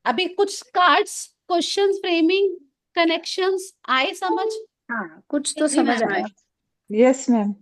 अभी कुछ cards, questions, framing, connections आए समझ? हाँ, कुछ तो जी समझ मैम। आया। Yes ma'am.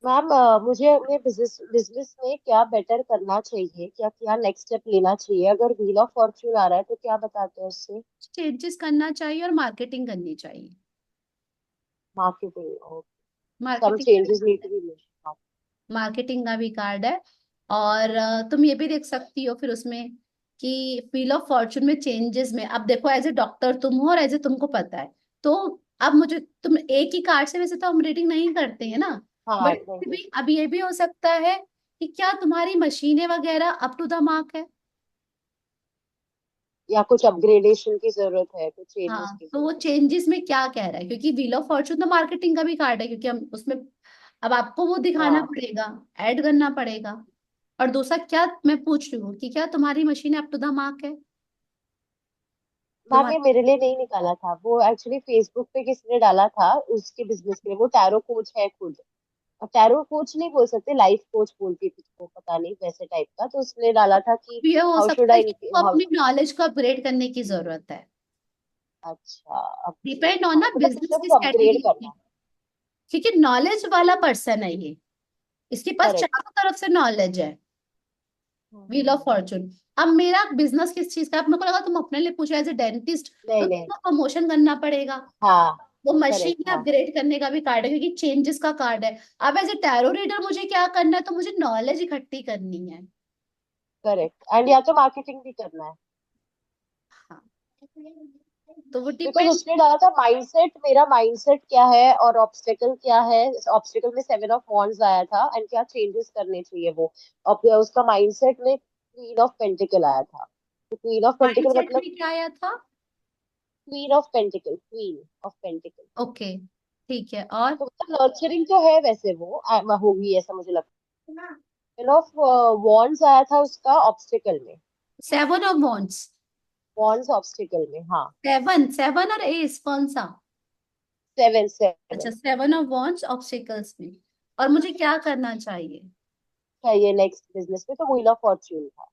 मैम मुझे अपने बिजनेस बिजनेस में क्या बेटर करना चाहिए, क्या क्या नेक्स्ट स्टेप लेना चाहिए? अगर व्हील ऑफ फॉर्च्यून आ रहा है तो क्या बताते हैं उससे? चेंजेस करना चाहिए और मार्केटिंग करनी चाहिए। Marketing. Some marketing, changes need to be made. Marketing का भी कार्ड है। और तुम ये भी देख सकती हो फिर उसमें कि व्हील ऑफ फॉर्चून में चेंजेस में, अब देखो एज ए डॉक्टर तुम हो और एज ए तुमको पता है, तो अब मुझे तुम एक ही कार्ड से, वैसे तो हम रेटिंग नहीं करते हैं ना, हाँ, बट नहीं है। भी अब ये भी हो सकता है कि क्या तुम्हारी मशीनें वगैरह अप टू द मार्क है। या कुछ अपग्रेडेशन की जरूरत है, कुछ चेंजेस हाँ, की तो वो जरूरत चेंजेस में क्या कह रहा है, क्योंकि व्हील ऑफ फॉर्चून तो मार्केटिंग का भी कार्ड है, क्योंकि हम उसमें अब आपको वो है। दिखाना हाँ पड़ेगा, ऐड करना पड़ेगा। और दूसरा क्या मैं पूछ रही हूँ कि क्या तुम्हारी machine up to the mark है मैम, ये तुम्हारी? मेरे लिए नहीं निकाला था, वो एक्चुअली फेसबुक पे किसी ने डाला था उसके बिजनेस के लिए। वो टैरो कोच है खुद। अब टैरो कोच नहीं बोल सकते, लाइफ कोच बोलती थी उसको, पता नहीं वैसे टाइप का। तो उसने डाला था कि ये हो हाउ शुड सकता है कि आई। तुमको अपनी नॉलेज को अपग्रेड करने की जरूरत है। अच्छा, अपग्रेड। डिपेंड ऑन हाँ, ना मतलब बिजनेस मुझे किस कुछ अपग्रेड कैटेगरी करना की, है। क्योंकि नॉलेज वाला पर्सन है ये, इसके पास करेक्ट। चारों तरफ से नॉलेज है। Wheel of Fortune. अब मेरा बिजनेस किस चीज का है? अब मेरे को लगा तुम अपने लिए पूछो एज ए डेंटिस्ट, नहीं तो नहीं। तुमको प्रमोशन करना पड़ेगा। हाँ। वो करेक्ट। मशीन हाँ। अपग्रेड करने का भी कार्ड है, क्योंकि चेंजेस का कार्ड है। अब एज ए टैरो रीडर मुझे क्या करना है, तो मुझे नॉलेज इकट्ठी करनी है। करेक्ट। एंड या तो मार्केटिंग भी करना है। हाँ, तो वो बिकॉज डिपेंड। उसने डाला था माइंडसेट, मेरा माइंडसेट क्या है और ऑब्स्टेकल क्या है। ऑब्स्टेकल में 7 ऑफ वॉन्ड्स आया था, एंड क्या चेंजेस करने चाहिए वो। और उसका माइंडसेट में क्वीन ऑफ पेंटिकल आया था। तो क्वीन ऑफ पेंटिकल माइंडसेट मतलब में क्या आया था? Queen of pentacle, queen of pentacle. Okay, ठीक है। और तो मतलब नर्चरिंग तो है वैसे वो होगी ऐसा मुझे लगता है। क्वीन ऑफ वॉन्ड्स आया था उसका ऑब्स्टेकल में। Seven of wands. Wands obstacle में, हाँ। सेवन, सेवन और एस कौन सा? 7 7 अच्छा, सेवन ऑफ वॉन्ड्स ऑब्स्टिकल्स में। और मुझे क्या करना चाहिए? चाहिए नेक्स्ट बिजनेस में, तो व्हील ऑफ फॉर्च्यून था।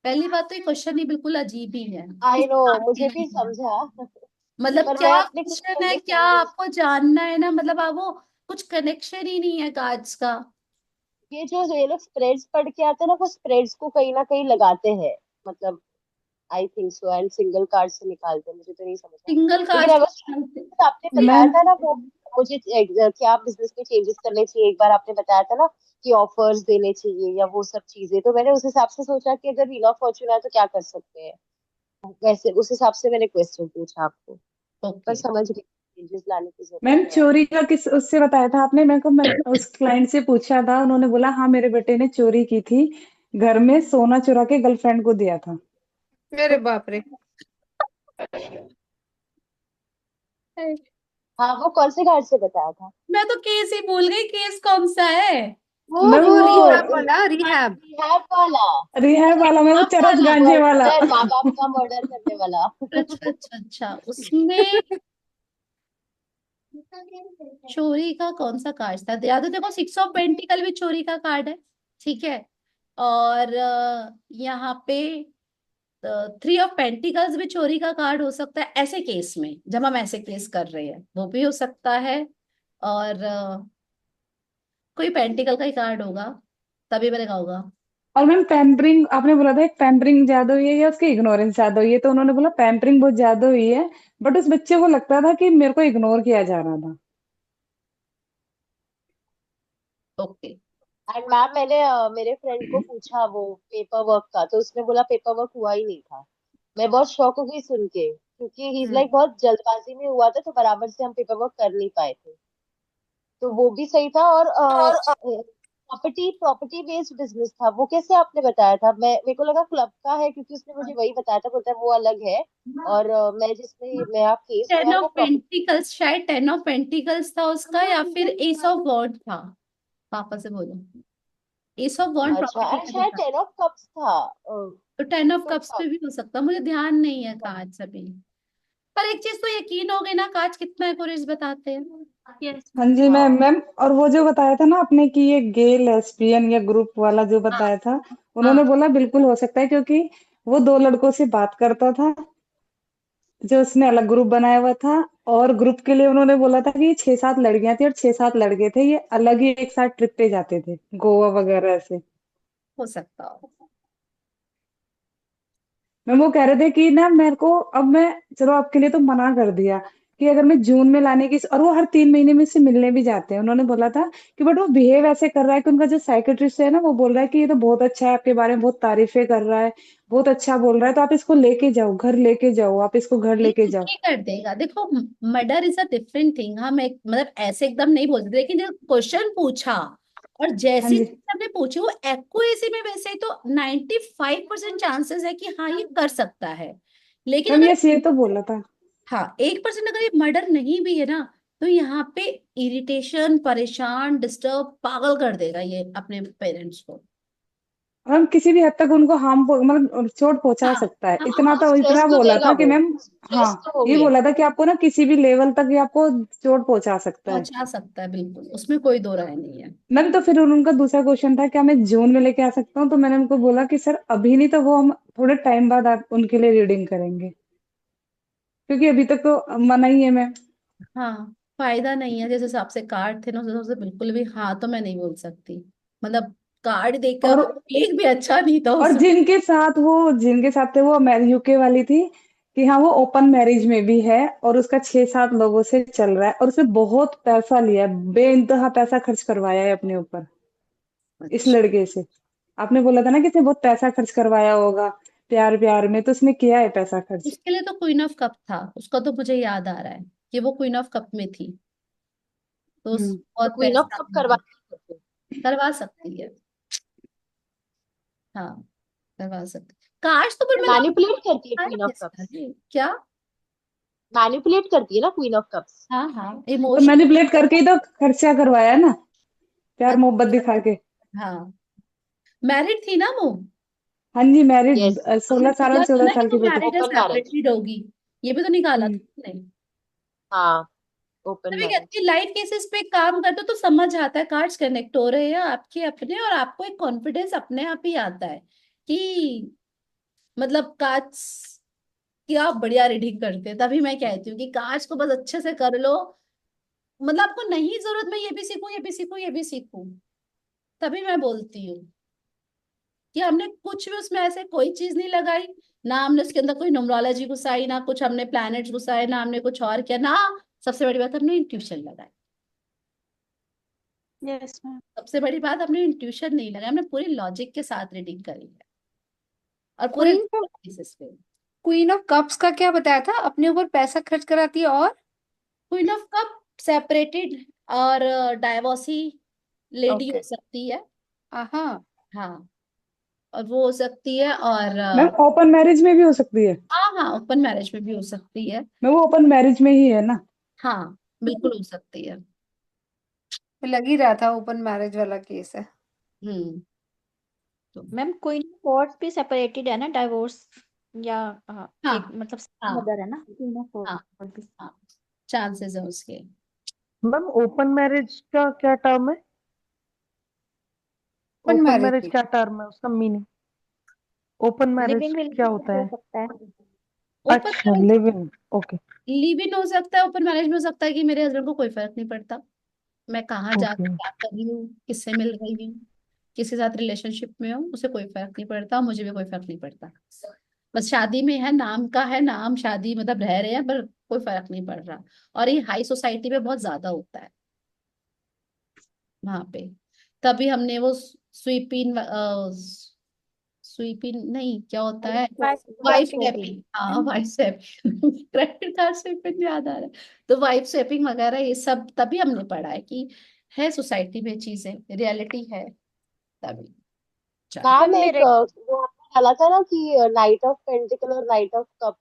पहली बात तो ये क्वेश्चन ही बिल्कुल अजीब ही है, आई किसी नो, काम के मुझे भी नहीं है। समझा। मतलब पर मैं क्या अपने खुद की क्वेश्चन है, क्या अंडरस्टैंडिंग। आपको जानना है ना, मतलब आप वो कुछ कनेक्शन ही नहीं है कार्ड्स का। ये जो ये लोग स्प्रेड्स पढ़ के आते हैं ना, वो स्प्रेड्स को कहीं ना कहीं लगाते हैं। मतलब I think so, and single card से निकालते हैं, मुझे तो नहीं समझ आया। सिंगल लेकिन कार्ड्स आपने बताया मैम था ना वो, मुझे क्या बिजनेस में चेंजेस करने चाहिए, एक बार आपने बताया था ना कि ऑफर्स देने चाहिए या वो सब चीजें। तो मैंने उस हिसाब से सोचा कि अगर व्हील ऑफ फॉर्च्यून है तो क्या कर सकते हैं। वैसे उस हिसाब से मैंने क्वेश्चन पूछा आपको। पर ओके। समझ गई चेंजेस लाने की जरूरत मैम है। चोरी का किस उससे बताया था आपने मेरे को? मैं उस क्लाइंट से पूछा था, उन्होंने बोला हाँ मेरे बेटे ने चोरी की थी, घर में सोना चुरा के गर्लफ्रेंड को दिया था। अरे बाप रे। हाँ, वो कौन से कार्ड से बताया था? मैं तो केस ही भूल गई, केस कौन सा है? मैम वो वो रिहाब वाला, रिहाब। रिहैब वाला। रिहैब वाला मैम, वो रिहैब चरस वाला गांजे वाला। मर्डर, माँ बाप का मर्डर करने वाला। अच्छा अच्छा अच्छा, उसमें चोरी का कौन सा कार्ड था या तो देखो, सिक्स ऑफ पेंटिकल भी चोरी का कार्ड है, ठीक है। और यहाँ पे थ्री ऑफ पेंटिकल्स भी चोरी का कार्ड हो सकता है ऐसे केस में, जब हम ऐसे केस कर रहे हैं वो भी हो सकता है। और कोई पेंटिकल का ही कार्ड होगा, तभी मैंने कहा होगा। और मैम पैम्परिंग आपने बोला था, एक पैम्परिंग ज्यादा हुई है या उसकी इग्नोरेंस ज्यादा हुई है? तो उन्होंने बोला पैम्परिंग बहुत ज्यादा हुई है, बट उस बच्चे को लगता था कि मेरे को इग्नोर किया जा रहा था। ओके। एंड मैम, मैंने मेरे फ्रेंड को पूछा वो पेपर वर्क का, तो उसने बोला पेपर वर्क हुआ ही नहीं था। मैं बहुत शॉक हो गई सुन के, क्योंकि ही हम्म। लाइक बहुत जल्दबाजी में हुआ था, तो बराबर से हम पेपर वर्क कर नहीं पाए थे। तो वो भी सही था। और और प्रॉपर्टी प्रॉपर्टी बेस्ड बिजनेस था वो, कैसे आपने बताया था? मैं मेरे को लगा क्लब का है, क्योंकि उसने मुझे वही बताया था, बोलता है वो अलग है। और मैं जिसमें मेरा केस हुआ टेन है ऑफ वो प्रॉपर्टी। पेंटिकल्स, शायद टेन ऑफ पेंटिकल्स था उसका, या फिर एस ऑफ वॉन्ड था। पापा से बोलो, एस ऑफ वॉन्ड अच्छा, प्रॉपर्टी एंड का शायद था। 10 ऑफ कप्स था। तो टेन ऑफ तो कप्स था। पे भी हो सकता, मुझे ध्यान नहीं है काज सभी। पर एक चीज तो यकीन हो गई ना, काज कितना एक्यूरेट बताते हैं। यस। हाँ जी मैम। हाँ। मैम और वो जो बताया था ना आपने कि ये गे लेस्बियन या ग्रुप वाला जो हाँ बताया था, हाँ। उन्होंने बोला बिल्कुल हो सकता है, क्योंकि वो दो लड़कों से बात करता था, जो उसने अलग ग्रुप बनाया हुआ था। और ग्रुप के लिए उन्होंने बोला था कि 6-7 लड़कियां थी और 6-7 लड़के थे, ये अलग ही एक साथ ट्रिप पे जाते थे, गोवा वगैरह ऐसे। हो सकता हो। मैं वो कह रहे थे कि ना मेरे को, अब मैं, चलो आपके लिए तो मना कर दिया कि अगर मैं जून में लाने की, और वो हर 3 महीने में से मिलने भी जाते हैं। उन्होंने बोला था कि बट वो बिहेव ऐसे कर रहा है कि उनका जो साइकेट्रिस्ट है ना, वो बोल रहा है कि ये तो बहुत अच्छा है, आपके बारे में बहुत तारीफें कर रहा है, बहुत अच्छा बोल रहा है, तो आप इसको लेके जाओ, घर लेके जाओ, आप इसको घर ये लेके कुछ जाओ। नहीं कर देगा। देखो, murder is a different thing. हम एक मतलब ऐसे एकदम नहीं बोल सकते, लेकिन जो क्वेश्चन पूछा और हाँ जैसी जी। चीज हमने पूछी वो एक्यूरेसी में, वैसे ही तो 95% चांसेस है कि हाँ ये कर सकता है। लेकिन मैम अगर, यस, ये तो बोला था। हाँ 1% अगर ये मर्डर नहीं भी है ना, तो यहाँ पे इरिटेशन, परेशान, डिस्टर्ब, पागल कर देगा ये अपने पेरेंट्स को। और हम किसी भी हद तक उनको हार्म, मतलब चोट पहुंचा हाँ सकता है, हाँ, इतना हाँ तो, स्ट्रेस इतना तो बोला देगा था कि वो, मैम। हाँ, स्ट्रेस तो हो ये गया। बोला था कि आपको ना किसी भी लेवल तक ये आपको चोट पहुंचा सकता है। पहुंचा सकता है, बिल्कुल, उसमें कोई दो राय नहीं है। मैम तो फिर उनका दूसरा क्वेश्चन था, क्या मैं जून में लेके आ सकता हूँ? तो मैंने उनको बोला कि सर अभी नहीं, तो वो हम थोड़े टाइम बाद आप उनके लिए रीडिंग करेंगे, क्योंकि अभी तक तो मना ही है मैम। हाँ, फायदा नहीं है। जिस हिसाब से कार्ड थे ना, उस हिसाब से बिल्कुल भी हाँ तो मैं नहीं बोल सकती। मतलब कार्ड देखकर और एक भी अच्छा नहीं था और उसमें। जिनके साथ थे वो यूके वाली थी, कि हाँ वो ओपन मैरिज में भी है और उसका 6-7 लोगों से चल रहा है, और उसने बहुत पैसा लिया है, बेइंतहा पैसा खर्च करवाया है अपने ऊपर इस अच्छा, लड़के से। आपने बोला था ना कि इसने बहुत पैसा खर्च करवाया होगा प्यार प्यार में, तो उसने किया है पैसा खर्च। उसके लिए तो क्वीन ऑफ कप था उसका, तो मुझे याद आ रहा है कि वो क्वीन ऑफ कप में थी, तो उस हम्म। बहुत तो क्वीन ऑफ पैसा कप करवा सकते हैं। करवा सकती है। हाँ, करवा सकती। कार्ड्स तो फिर मैं मैनिपुलेट करती है क्वीन लगा ऑफ कप्स, क्या। मैनिपुलेट करती है ना क्वीन ऑफ कप्स। हाँ हाँ, तो इमोशन। मैनिपुलेट करके ही तो खर्चा करवाया ना, प्यार मोहब्बत दिखा के। हाँ, मैरिड थी ना वो। हाँ जी, मैरिड, यस, 16 साल और निकला था चौदह ना कि साल वो की बेटी। मैरिड है, ओपन मैरिज। सेपरेटेड होगी। ये भी तो निकाला हम्म। था नहीं। हाँ, ओपन तभी कहती मैरिज। है लाइफ केसेस पे काम करते हो तो समझ आता है, कार्ड्स कनेक्ट हो रहे हैं आपके अपने, और आपको एक कॉन्फिडेंस अपने आप ही आता है कि मतलब कार्ड्स की आप बढ़िया रीडिंग करते हैं। तभी मैं कहती हूँ कि कार्ड्स को बस अच्छे से कर लो। मतलब आपको नहीं जरूरत मैं ये भी सीखूं, ये भी सीखूं, ये भी सीखूं। तभी मैं बोलती हूँ कि हमने कुछ भी उसमें ऐसे कोई चीज नहीं लगाई। ना हमने उसके अंदर कोई न्यूमरोलॉजी घुसाई, ना कुछ हमने प्लैनेट्स घुसाए, ना हमने कुछ और किया, ना सबसे बड़ी बात हमने इंट्यूशन लगाई। Yes ma'am. सबसे बड़ी बात, हमने इंट्यूशन नहीं लगाया, हमने पूरी लॉजिक के साथ रीडिंग करी है और पूरे क्वीन बेसिस पे। क्वीन ऑफ कप्स का क्या बताया था, अपने ऊपर पैसा खर्च कराती है और क्वीन ऑफ कप सेपरेटेड और डाइवोर्सी लेडी हो ओके। सकती है। हाँ। हाँ, और वो हो सकती है, और मैम ओपन मैरिज में भी हो सकती है। हाँ हाँ, ओपन मैरिज में भी हो सकती है। मैम वो ओपन मैरिज में ही है ना। हाँ, बिल्कुल हो सकती है। लग ही रहा था ओपन मैरिज वाला केस है। हम्म। तो मैम क्वीन कोर्ट भी सेपरेटेड है ना, डाइवोर्स या एक हाँ मतलब हाँ मदर है ना क्वीन ऑफ हाँ कोर्ट भी। हाँ, चांसेस है उसके। मैम ओपन मैरिज का क्या टर्म है? Open open marriage marriage. क्या टर्म है, उसका मीनिंग? ओपन मैरिज लिविंग क्या रिलेशनशिप होता हो है? सकता है। ओपन अच्छा, marriage, live in. Okay. Live in हो सकता है। ओपन मैरिज में हो सकता है कि मेरे हस्बैंड को कोई फर्क नहीं पड़ता मैं कहाँ ओके। जाकर क्या कर रही हूँ, किससे मिल रही हूँ, किसके साथ रिलेशनशिप में हूँ, उसे कोई फर्क नहीं पड़ता, मुझे भी कोई फर्क नहीं पड़ता। बस शादी में है, नाम का है, नाम शादी मतलब रह रहे हैं, पर कोई फर्क नहीं पड़ रहा। और ये हाई सोसाइटी में बहुत ज्यादा होता है वहां पे। तभी हमने वो स्वीपिंग, स्वीपिंग नहीं, क्या होता है, वाइफ स्वैपिंग, हाँ wife swapping credit card swapping याद आ रहा है। तो वाइफ स्वैपिंग वगैरह ये सब तभी हमने पढ़ा है कि है सोसाइटी में चीजें, रियलिटी है। तभी चलो। मैम मैम एक मेरे वो आपने डाला था ना कि नाइट ऑफ पेंटिकल और नाइट ऑफ कप,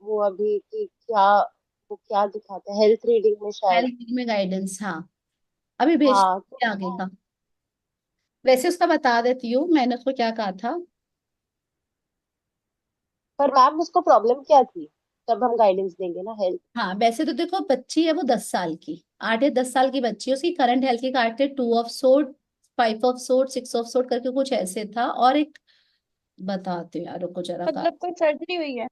वो अभी की क्या, वो क्या दिखाता है हेल्थ रीडिंग में शायद। हेल्थ में गाइडेंस, हाँ, अभी भेज हाँ तो आगे का। वैसे उसका बता देती हूँ मैंने उसको क्या कहा था। पर मैम उसको प्रॉब्लम क्या थी, तब हम गाइडेंस देंगे ना हेल्थ। हाँ, वैसे तो देखो बच्ची है वो 10 साल की, 8 या 10 साल की बच्ची है। उसकी करंट हेल्थ के कार्ड थे 2 of sword, 5 of sword, 6 of sword करके कुछ ऐसे था, और एक बताती हूँ यार, रुको जरा मतलब कोई सर्जरी हुई है?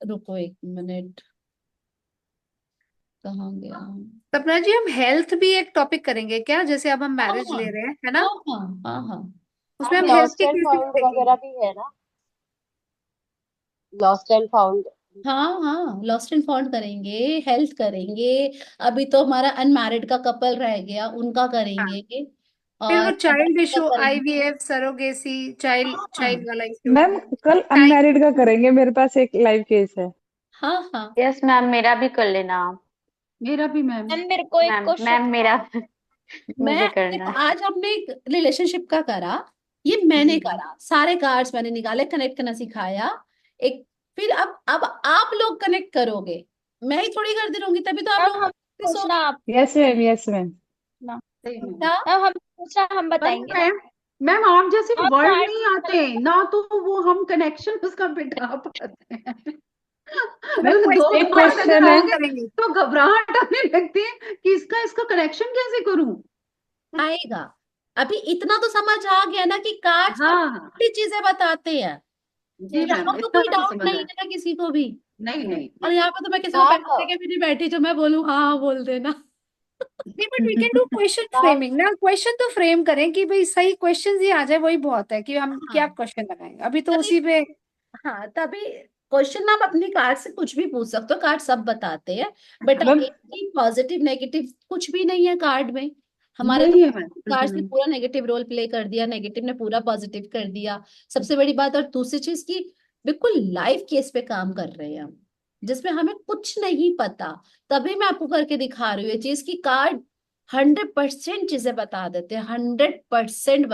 रुको एक मिनट, कहाँ गया? सपना जी, हम हेल्थ भी एक टॉपिक करेंगे क्या? जैसे अब हम हाँ मैरिज हाँ ले रहे हैं, है ना? हाँ हाँ हाँ हाँ उसमें हम हेल्थ लॉस्ट के एंड केसेस फाउंड देखेंगे। वगैरह भी है ना? Lost and found. हाँ हाँ, लॉस्ट एंड फाउंड करेंगे, हेल्थ करेंगे। अभी तो हमारा अनमैरिड का कपल रह गया, उनका हाँ, करेंगे। फिर वो और चाइल्ड adult का इशू, करेंगे। आईवीएफ, सरोगेसी, चाइल्ड हाँ चाइल्ड वाला इशू। मैम कल टाइम। अनमैरिड का करेंगे, मेरे पास एक लाइव केस है। हाँ हाँ, यस मैम, मेरा भी कर लेना आप। मेरा भी मैम। मैम मेरे को एक मैम क्वेश्चन मैम मेरा मैं मुझे करना देखो, है। आज हमने एक रिलेशनशिप का करा, ये मैंने हम्म। करा, सारे कार्ड्स मैंने निकाले, कनेक्ट करना सिखाया। एक, फिर अब आप लोग कनेक्ट करोगे, मैं ही थोड़ी करती रहूंगी, तभी तो आप मैम लोग हम सो पूछना आप यस मैम, यस मैम। ना। सही में। मैम हम पूछना हम पर बताएंगे। मैम, मैम आप जैसे आप वर्ड कार्ड नहीं आते ना, तो वो हम कनेक्शन उसका बिठा पाते हैं। मैम मतलब दो क्वेश्चन एक कार्ड आंसर अगर क्वेश्चन है। होंगे करेंगे। तो घबराहट आने लगती है कि इसका कनेक्शन कैसे करूं। आएगा। अभी इतना तो समझ आ गया ना कि कार्ड्स हाँ हमें हाँ, बड़ी चीजें बताते हैं। जी मैम, यहाँ तो इतना कोई तो डाउट समझ नहीं आया। है ना किसी को भी। नहीं नहीं और यहाँ पे तो मैं किसी को पैसे मैम देके भी नहीं बैठी जो मैं बोलूँ हाँ हाँ बोल देना। नहीं, but we can do question ma'am framing ना। क्वेश्चन तो फ्रेम करें कि भाई सही क्वेश्चन ही आ जाए, वही बहुत है कि हम क्या हाँ, क्वेश्चन लगाएंगे। अभी तो तभी। उसी पे। हाँ, तभी क्वेश्चन आप अपनी कार्ड से कुछ भी पूछ सकते हो, कार्ड सब बताते हैं। बेटा मैम एक ही पॉजिटिव नेगेटिव कुछ भी नहीं है कार्ड में। हमारे तो नहीं है मैम। कार्ड्स ने पूरा नेगेटिव रोल प्ले कर दिया, नेगेटिव ने पूरा पॉजिटिव कर दिया। सबसे बड़ी बात, और दूसरी चीज की, बिल्कुल लाइव केस पे काम कर रहे हैं हम, जिसमें हमें कुछ नहीं पता। तभी मैं आपको करके दिखा रही हूँ ये चीज की, कार्ड 100% चीजें बता देते हैं, 100%